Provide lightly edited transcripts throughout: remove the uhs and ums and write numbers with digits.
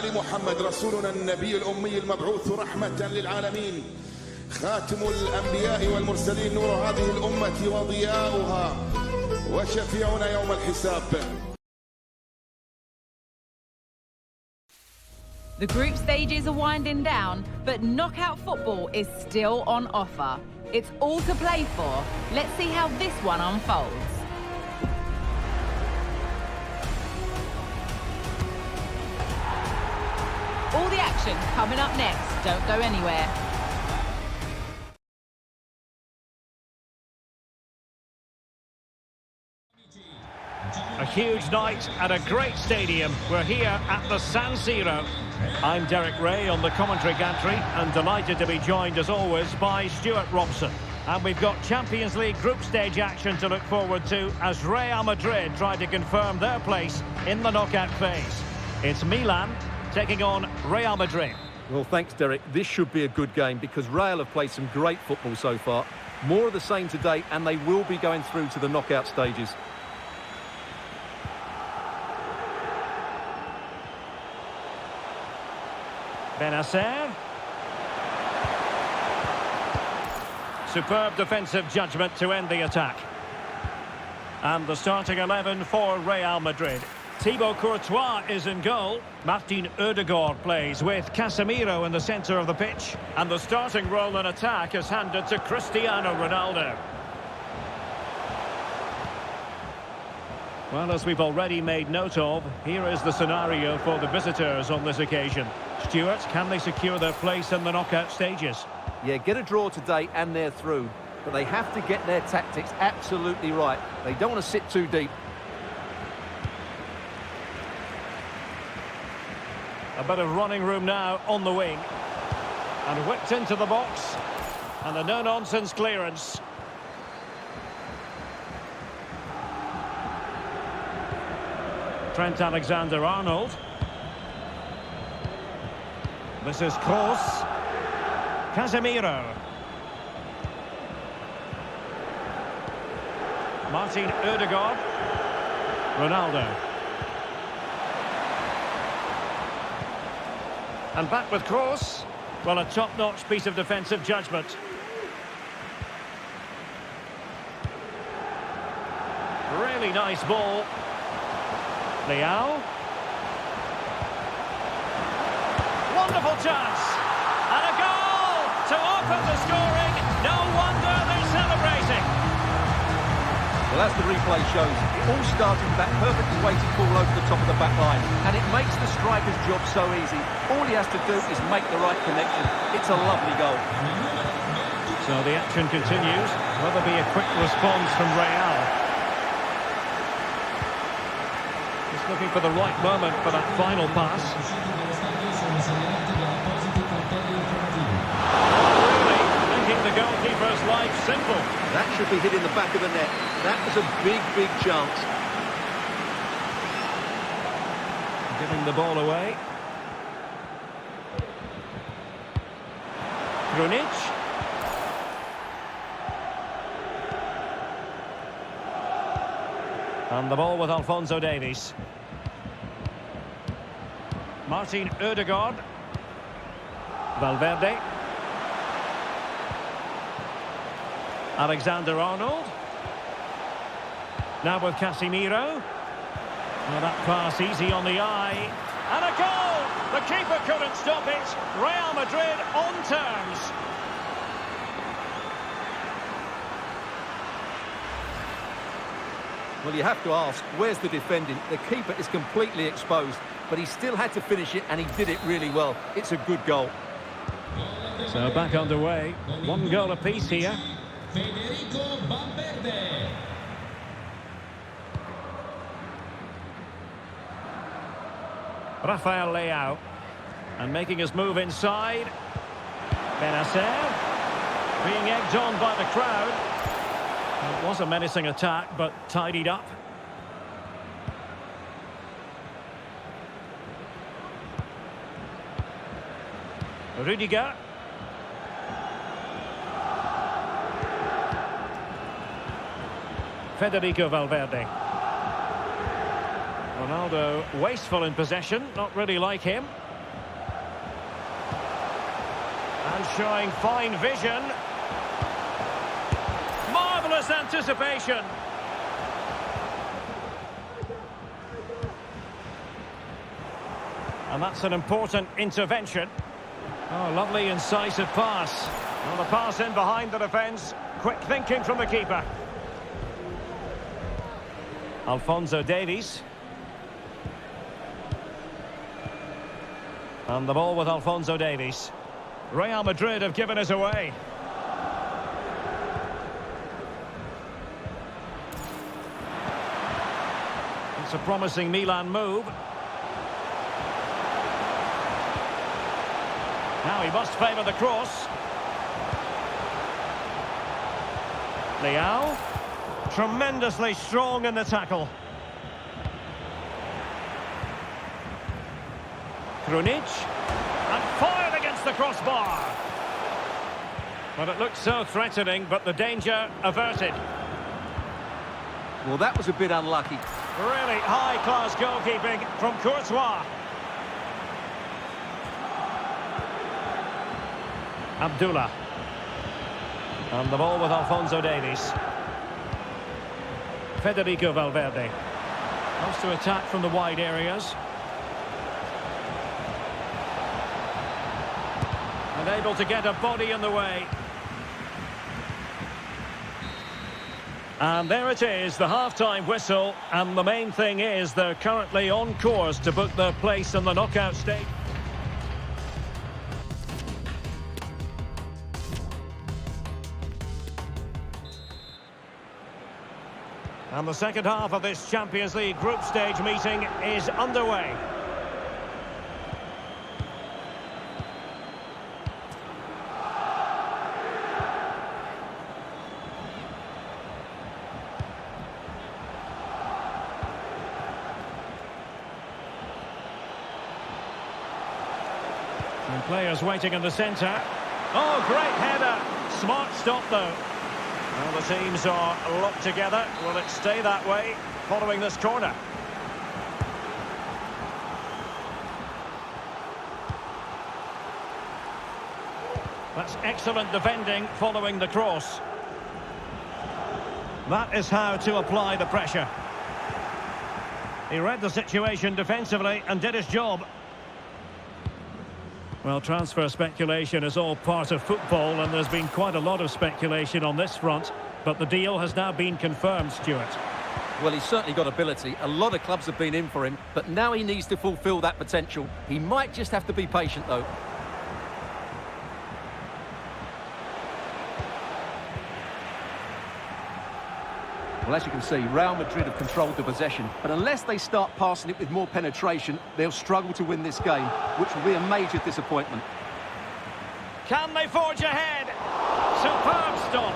آل محمد رسولنا النبي الأمي المبعوث رحمة للعالمين خاتم الأنبياء والمرسلين نور هذه الأمة وضياؤها وشفيعنا يوم الحساب. The group stages are winding down, but knockout football is still on offer. It's all to play for. Let's see how this one unfolds. All the action coming up next. Don't go anywhere. A huge night at a great stadium. We're here at the San Siro. I'm Derek Ray on the commentary gantry and delighted to be joined as always by Stuart Robson. And we've got Champions League group stage action to look forward to as Real Madrid try to confirm their place in the knockout phase. It's Milan taking on Real Madrid. Well, thanks, Derek. This should be a good game because Real have played some great football so far. More of the same today, and they will be going through to the knockout stages. Benacer. Superb defensive judgment to end the attack. And the starting 11 for Real Madrid. Thibaut Courtois is in goal. Martin Ødegaard plays with Casemiro in the centre of the pitch. And the starting role in attack is handed to Cristiano Ronaldo. Well, as we've already made note of, here is the scenario for the visitors on this occasion. Stuart, can they secure their place in the knockout stages? Yeah, get a draw today and they're through. But they have to get their tactics absolutely right. They don't want to sit too deep. A bit of running room now on the wing. And whipped into the box. And a no-nonsense clearance. Trent Alexander-Arnold. This is Kroos. Casemiro. Martin Ødegaard. Ronaldo. And back with Kroos. Well, a top-notch piece of defensive judgment. Really nice ball. Leao. Wonderful chance. And a goal to open the scoring. No wonder they're celebrating. Well, as the replay shows, it all started with that perfectly weighted ball over the top of the back line. And it makes the striker's job so easy. All he has to do is make the right connection. It's a lovely goal. So the action continues. Will there be a quick response from Real? Looking for the right moment for that final pass. Really making the goalkeeper's life simple. That should be hitting the back of the net. That was a big, big chance. Giving the ball away. Krunic. And the ball with Alphonso Davies. Martin Ødegaard. Valverde. Alexander-Arnold. Now with Casemiro. Well, that pass easy on the eye. And a goal! The keeper couldn't stop it. Real Madrid on terms. Well, you have to ask, where's the defending? The keeper is completely exposed, but he still had to finish it, and he did it really well. It's a good goal. So back underway. One goal apiece here. Rafael Leao. And making his move inside. Benacer. Being egged on by the crowd. It was a menacing attack, but tidied up. Rudiger. Federico Valverde. Ronaldo wasteful in possession, not really like him. And showing fine vision. Marvellous anticipation. And that's an important intervention. Oh, lovely incisive pass. Well, the pass in behind the defence. Quick thinking from the keeper. Alphonso Davies. And the ball with Alphonso Davies. Real Madrid have given us away. It's a promising Milan move. Now he must favour the cross. Leao. Tremendously strong in the tackle. Krunic. And fired against the crossbar. Well, it looked so threatening, but the danger averted. Well, that was a bit unlucky. Really high-class goalkeeping from Courtois. Abdullah. And the ball with Alphonso Davies. Federico Valverde. Wants to attack from the wide areas. And able to get a body in the way. And there it is, the half-time whistle. And the main thing is they're currently on course to book their place in the knockout stage. And the second half of this Champions League group stage meeting is underway. And players waiting in the centre. Oh, great header. Smart stop, though. Well, the teams are locked together. Will it stay that way following this corner? That's excellent defending following the cross. That is how to apply the pressure. He read the situation defensively and did his job. Well, transfer speculation is all part of football, and there's been quite a lot of speculation on this front, but the deal has now been confirmed, Stuart. Well, he's certainly got ability. A lot of clubs have been in for him, but now he needs to fulfil that potential. He might just have to be patient, though. Well, as you can see, Real Madrid have controlled the possession, but unless they start passing it with more penetration, they'll struggle to win this game, which will be a major disappointment. Can they forge ahead? Superb stop.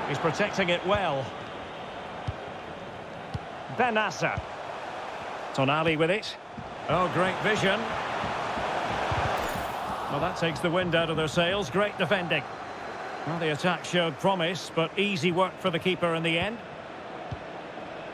He's protecting it well. Benassa. Tonali with it. Oh, great vision. Well, that takes the wind out of their sails. Great defending. Well, the attack showed promise, but easy work for the keeper in the end.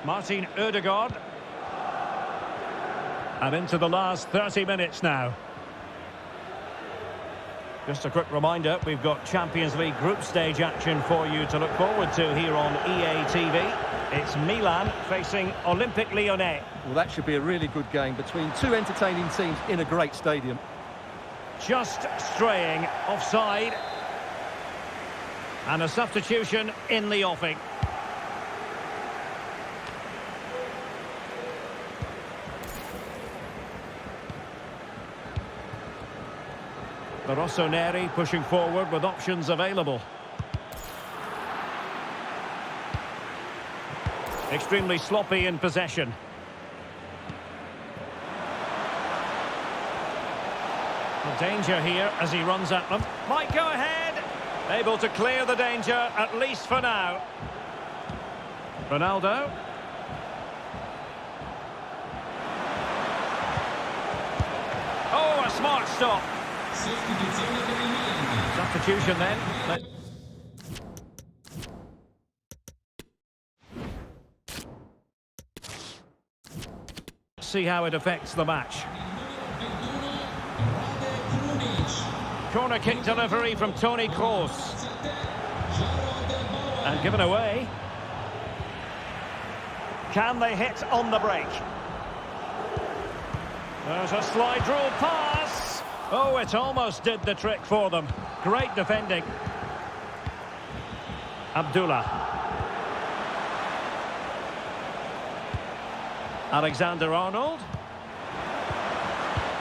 Martin Ødegaard. And into the last 30 minutes now. Just a quick reminder, we've got Champions League group stage action for you to look forward to here on EA TV. It's Milan facing Olympique Lyonnais. Well, that should be a really good game between two entertaining teams in a great stadium. Just straying offside. And a substitution in the offing. The Rossoneri pushing forward with options available. Extremely sloppy in possession. Danger here as he runs at them. Might go ahead. Able to clear the danger, at least for now. Ronaldo. Oh, a smart stop. Substitution then. let's see how it affects the match. Corner kick delivery from Toni Kroos. And given away. Can they hit on the break? There's a slide rule pass. Oh, it almost did the trick for them. Great defending. Abdullah. Alexander-Arnold.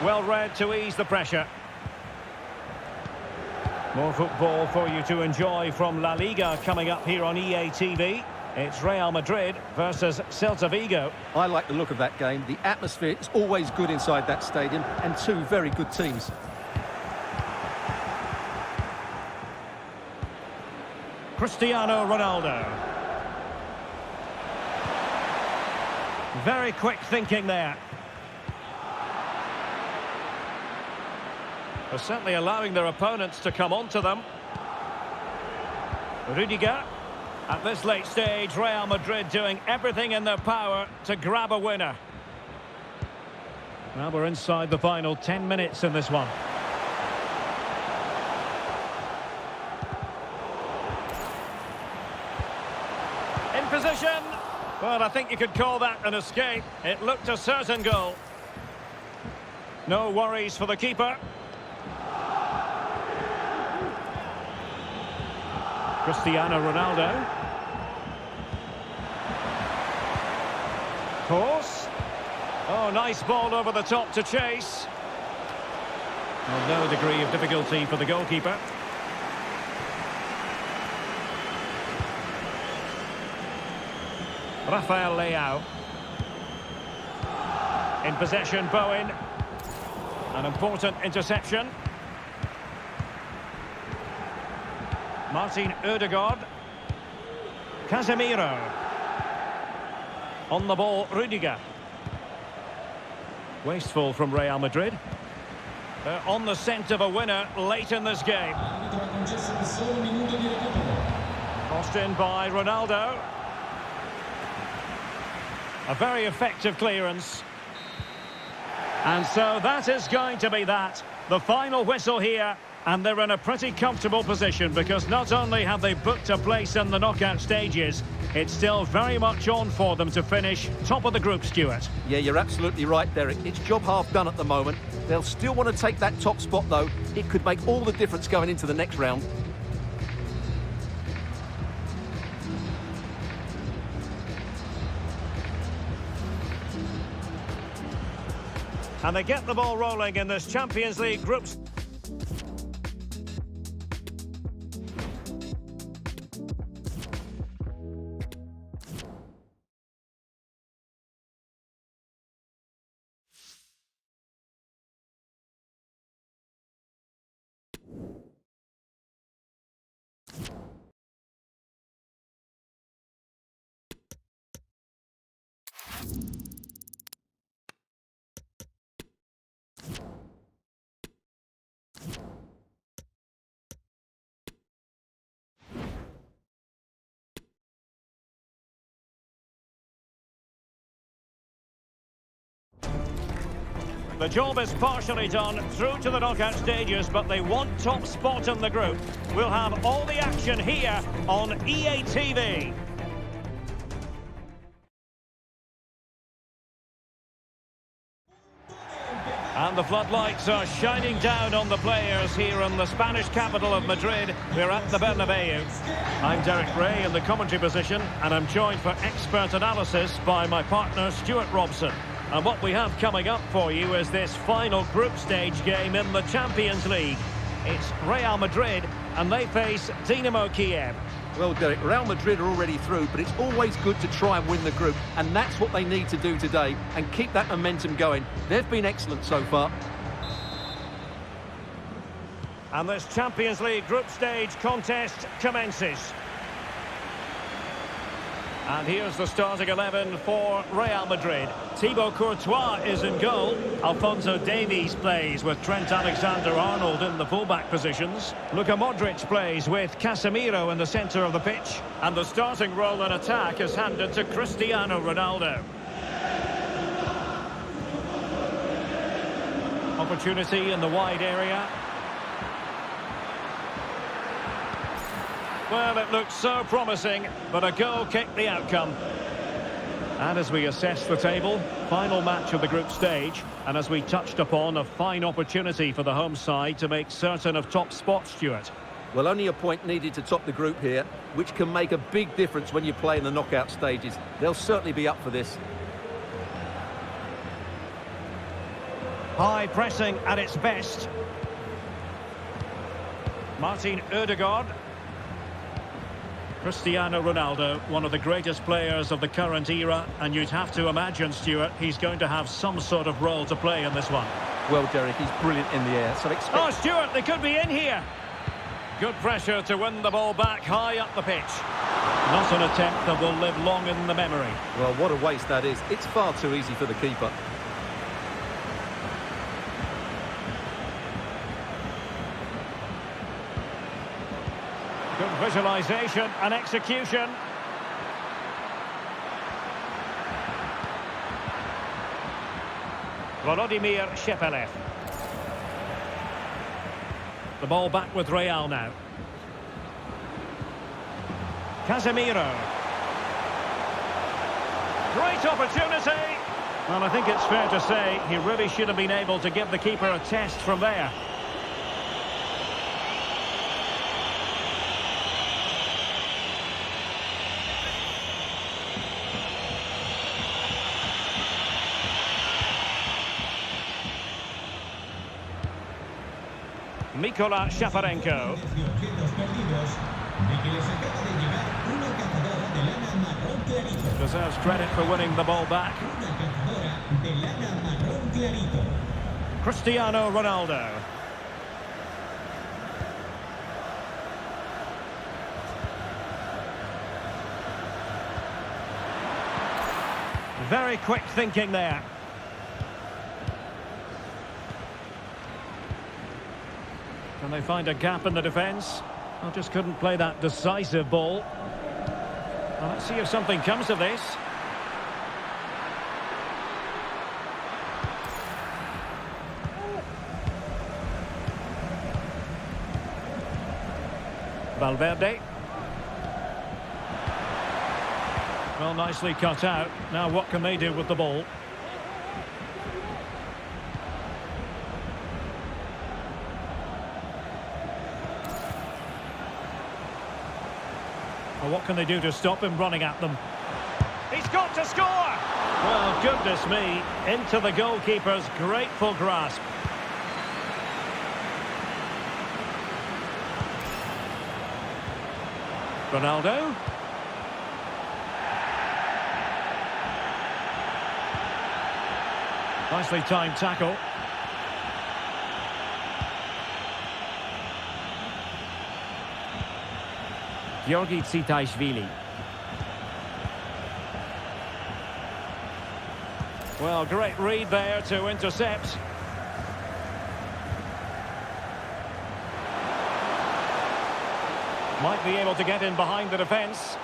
Well read to ease the pressure. More football for you to enjoy from La Liga coming up here on EA TV. It's Real Madrid versus Celta Vigo. I like the look of that game. The atmosphere is always good inside that stadium, and two very good teams. Cristiano Ronaldo. Very quick thinking there. They're certainly allowing their opponents to come onto them. Rudiger. At this late stage, Real Madrid doing everything in their power to grab a winner. Now we're inside the final 10 minutes in this one. In position. Well, I think you could call that an escape. It looked a certain goal. No worries for the keeper. Cristiano Ronaldo. Course. Oh, nice ball over the top to chase. Well, no degree of difficulty for the goalkeeper. Rafael Leao. In possession, Bowen. An important interception. Martin Ødegaard. Casemiro. On the ball, Rudiger. Wasteful from Real Madrid. They're on the scent of a winner late in this game. Crossed in by Ronaldo. A very effective clearance. And so that is going to be that. The final whistle here. And they're in a pretty comfortable position because not only have they booked a place in the knockout stages, it's still very much on for them to finish top of the group, Stuart. Yeah, you're absolutely right, Derek. It's job half done at the moment. They'll still want to take that top spot, though. It could make all the difference going into the next round. And they get the ball rolling in this Champions League group. The job is partially done through to the knockout stages, but they want top spot in the group. We'll have all the action here on EA TV. And the floodlights are shining down on the players here in the Spanish capital of Madrid. We're at the Bernabeu. I'm Derek Ray in the commentary position, and I'm joined for expert analysis by my partner Stuart Robson. And what we have coming up for you is this final group stage game in the Champions League. It's Real Madrid, and they face Dinamo Kiev. Well, Derek, Real Madrid are already through, but it's always good to try and win the group, and that's what they need to do today, and keep that momentum going. They've been excellent so far. And this Champions League group stage contest commences. And here's the starting 11 for Real Madrid. Thibaut Courtois is in goal. Alphonso Davies plays with Trent Alexander-Arnold in the fullback positions. Luka Modric plays with Casemiro in the centre of the pitch. And the starting role in attack is handed to Cristiano Ronaldo. Opportunity in the wide area. Well, it looked so promising, but a goal kicked the outcome. And as we assess the table, final match of the group stage, and as we touched upon, a fine opportunity for the home side to make certain of top spot, Stuart. Well, only a point needed to top the group here, which can make a big difference when you play in the knockout stages. They'll certainly be up for this. High pressing at its best. Martin Ødegaard. Cristiano Ronaldo, one of the greatest players of the current era, and you'd have to imagine, Stuart, he's going to have some sort of role to play in this one. Well, Derek, he's brilliant in the air, so expect... Oh, Stuart, they could be in here. Good pressure to win the ball back high up the pitch. Not an attempt that will live long in the memory. Well, what a waste that is. It's far too easy for the keeper. Good visualisation and execution. Volodymyr Shepelev. The ball back with Real now. Casemiro. Great opportunity. Well, I think it's fair to say he really should have been able to give the keeper a test from there. Mikola Shaparenko. Deserves credit for winning the ball back. Cristiano Ronaldo. Very quick thinking there. Can they find a gap in the defence? Well, just couldn't play that decisive ball. Well, let's see if something comes of this. Valverde. Well, nicely cut out. Now what can they do with the ball? Well, what can they do to stop him running at them? He's got to score! Well, goodness me, into the goalkeeper's grateful grasp. Ronaldo. Nicely timed tackle. Georgi Tsitaishvili. Well, great read there to intercept. Might be able to get in behind the defence.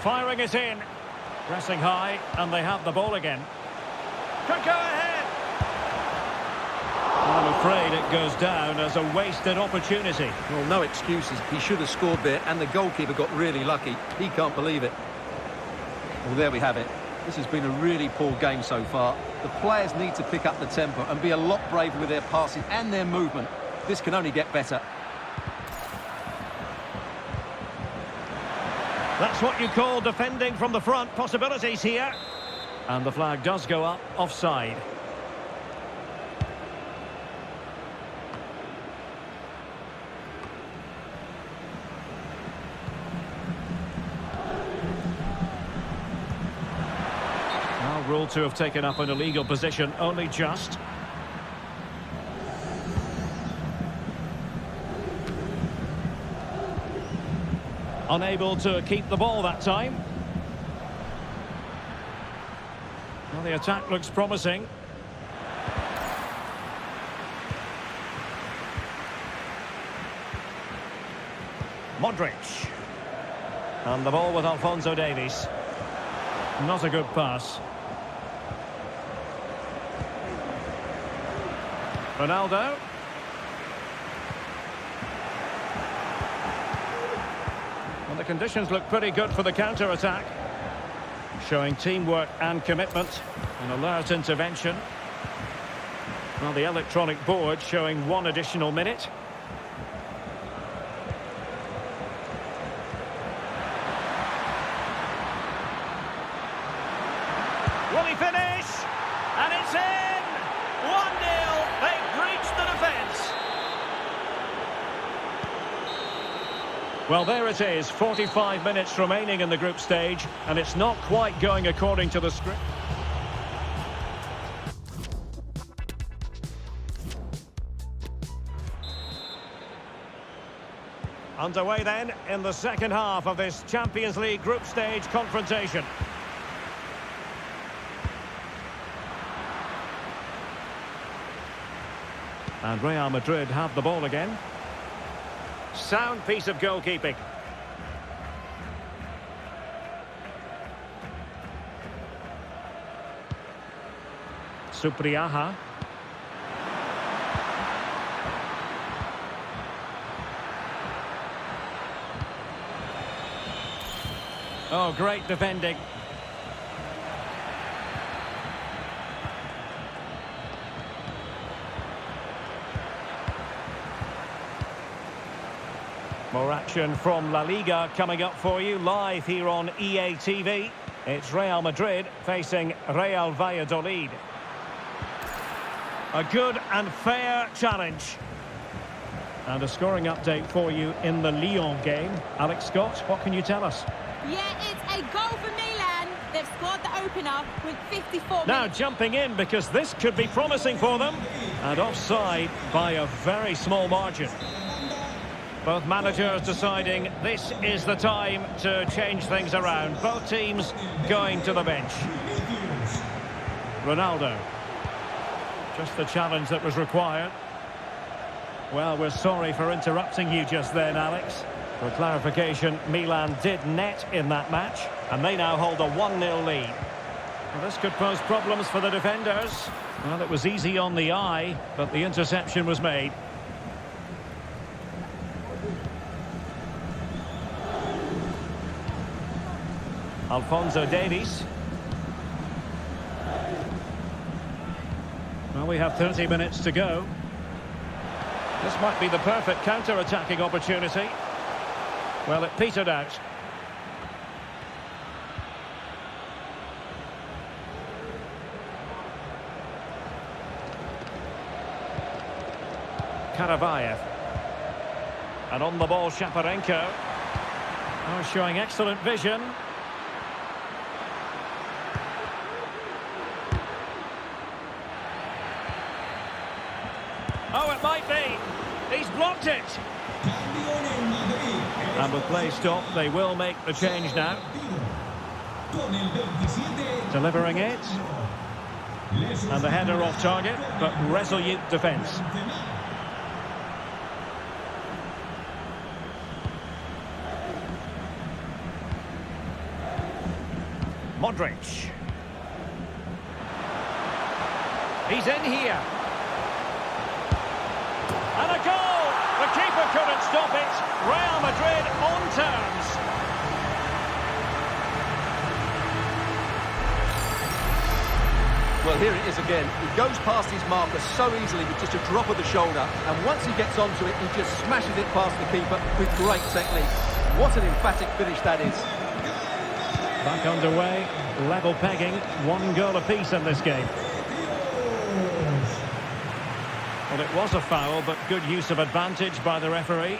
Firing it in. Pressing high, and they have the ball again. Could go ahead. I'm afraid it goes down as a wasted opportunity. Well, no excuses. He should have scored there, and the goalkeeper got really lucky. He can't believe it. Well, there we have it. This has been a really poor game so far. The players need to pick up the tempo and be a lot braver with their passing and their movement. This can only get better. That's what you call defending from the front. Possibilities here. And the flag does go up, offside. Now ruled to have taken up an illegal position, only just. Unable to keep the ball that time. Well, the attack looks promising. Modric. And the ball with Alphonso Davies. Not a good pass. Ronaldo. Well, the conditions look pretty good for the counter-attack. Showing teamwork and commitment. An alert intervention. Well, the electronic board showing 1 additional minute. Will he finish? And it's in! 1-0. They've breached the defence. Well, there it is. 45 minutes remaining in the group stage, and it's not quite going according to the script. Underway then in the second half of this Champions League group stage confrontation. And Real Madrid have the ball again. Sound piece of goalkeeping. Supriaha. Oh, great defending. More action from La Liga coming up for you live here on EA TV. It's Real Madrid facing Real Valladolid. A good and fair challenge. And a scoring update for you in the Lyon game. Alex Scott, what can you tell us? Yeah, it's a goal for Milan. They've scored the opener with 54 now minutes. jumping in because this could be promising for them. And offside by a very small margin. Both managers deciding this is the time to change things around. Both teams going to the bench. Ronaldo. Just the challenge that was required. Well, we're sorry for interrupting you just then, Alex. For clarification, Milan did net in that match, and they now hold a 1-0 lead. Well, this could pose problems for the defenders. Well, it was easy on the eye, but the interception was made. Alphonso Davies. Well, we have 30 minutes to go. This might be the perfect counter-attacking opportunity. Well, it petered out. Karavayev. And on the ball, Shaparenko. Oh, showing excellent vision. Oh, it might be. He's blocked it. And with play stopped, they will make the change now. Delivering it. And the header off target, but resolute defence. Modric. He's in here. And a goal! The keeper couldn't stop it. Real Madrid on terms. Well, here it is again. He goes past his marker so easily with just a drop of the shoulder, and once he gets onto it, he just smashes it past the keeper with great technique. What an emphatic finish that is. Back underway, level pegging, 1 goal apiece in this game. Well, it was a foul, but good use of advantage by the referee.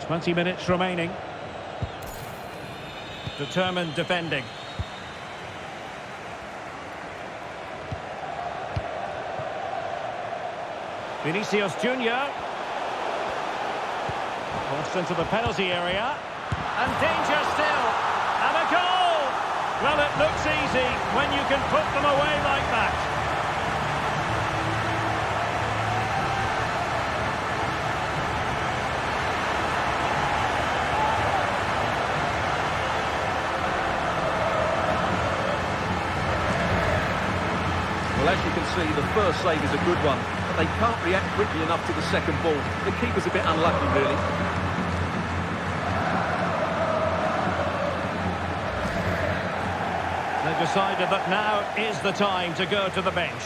20 minutes remaining. Determined defending. Vinicius Junior. Crossed into the penalty area. And danger still. And a goal! Well, it looks easy when you can put them away like that. Well, As you can see, the first save is a good one, but they can't react quickly enough to the second ball. The keeper's a bit unlucky, really. They've decided that now is the time to go to the bench.